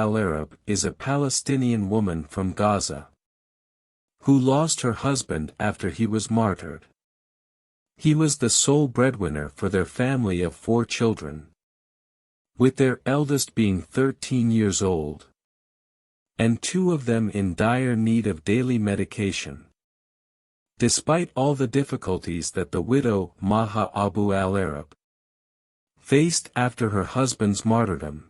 Al-Arab is a Palestinian woman from Gaza, who lost her husband after he was martyred. He was the sole breadwinner for their family of 4 children, with their eldest being 13 years old, and 2 of them in dire need of daily medication. Despite all the difficulties that the widow, Maha Abu Al-Arab, faced after her husband's martyrdom,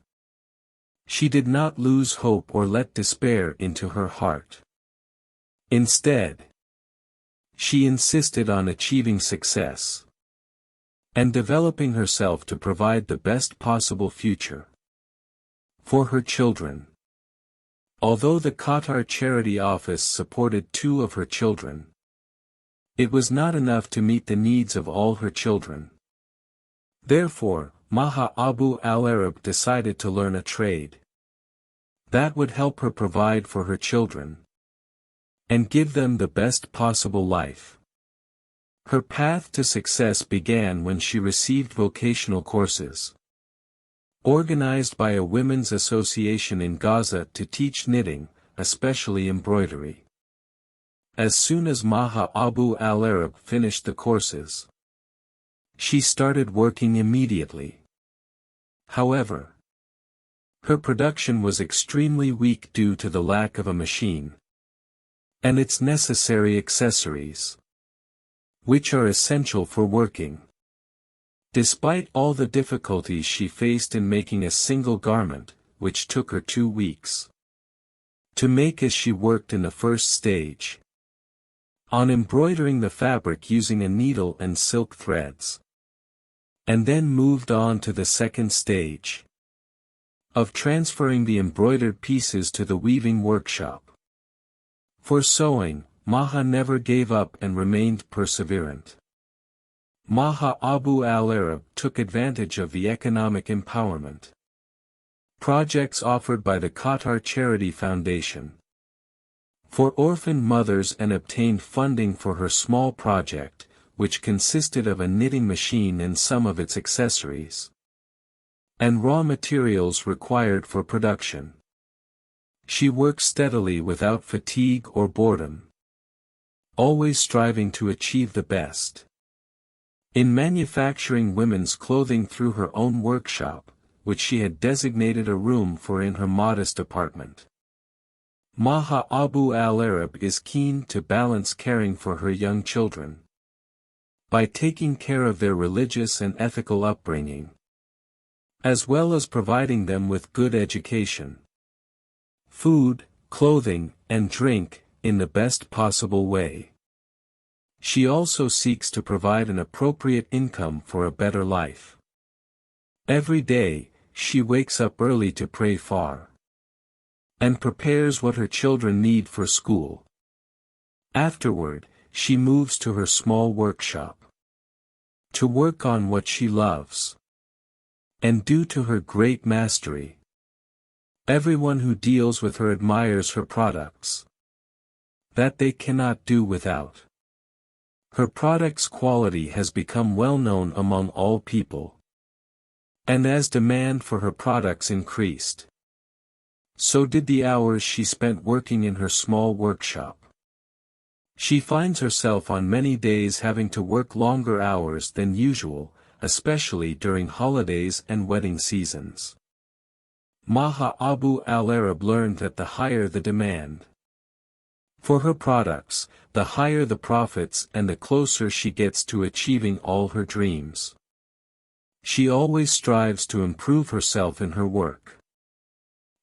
she did not lose hope or let despair into her heart. Instead, she insisted on achieving success and developing herself to provide the best possible future for her children. Although the Qatar Charity Office supported 2 of her children, it was not enough to meet the needs of all her children. Therefore, Maha Abu Al-Arab decided to learn a trade that would help her provide for her children and give them the best possible life. Her path to success began when she received vocational courses organized by a women's association in Gaza to teach knitting, especially embroidery. As soon as Maha Abu Al-Arab finished the courses, she started working immediately. However, her production was extremely weak due to the lack of a machine and its necessary accessories, which are essential for working. Despite all the difficulties she faced in making a single garment, which took her 2 weeks to make as she worked in the first stage on embroidering the fabric using a needle and silk threads, and then moved on to the second stage of transferring the embroidered pieces to the weaving workshop. For sewing, Maha never gave up and remained perseverant. Maha Abu Al-Arab took advantage of the economic empowerment projects offered by the Qatar Charity Foundation for orphan mothers and obtained funding for her small project, which consisted of a knitting machine and some of its accessories and raw materials required for production. She worked steadily without fatigue or boredom, always striving to achieve the best in manufacturing women's clothing through her own workshop, which she had designated a room for in her modest apartment. Maha Abu Al-Arab is keen to balance caring for her young children by taking care of their religious and ethical upbringing, as well as providing them with good education, food, clothing, and drink, in the best possible way. She also seeks to provide an appropriate income for a better life. Every day, she wakes up early to pray for and prepares what her children need for school. Afterward, she moves to her small workshop to work on what she loves. And due to her great mastery, everyone who deals with her admires her products that they cannot do without. Her product's quality has become well known among all people. And as demand for her products increased, so did the hours she spent working in her small workshop. She finds herself on many days having to work longer hours than usual, especially during holidays and wedding seasons. Maha Abu Al-Arab learned that the higher the demand for her products, the higher the profits and the closer she gets to achieving all her dreams. She always strives to improve herself in her work.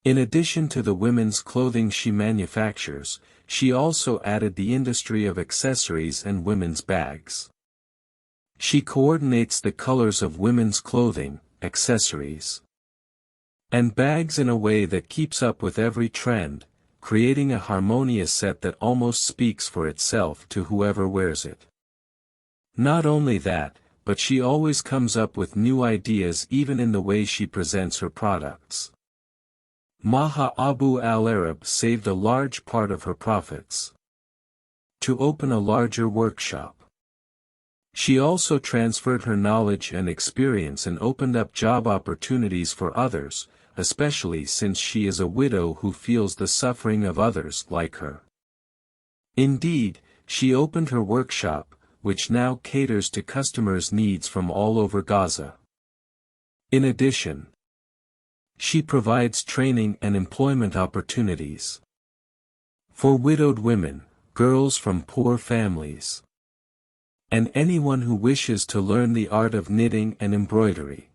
In addition to the women's clothing she manufactures, she also added the industry of accessories and women's bags. She coordinates the colors of women's clothing, accessories, and bags in a way that keeps up with every trend, creating a harmonious set that almost speaks for itself to whoever wears it. Not only that, but she always comes up with new ideas even in the way she presents her products. Maha Abu Al-Arab saved a large part of her profits to open a larger workshop. She also transferred her knowledge and experience and opened up job opportunities for others, especially since she is a widow who feels the suffering of others like her. Indeed, she opened her workshop, which now caters to customers' needs from all over Gaza. In addition, she provides training and employment opportunities for widowed women, girls from poor families, and anyone who wishes to learn the art of knitting and embroidery.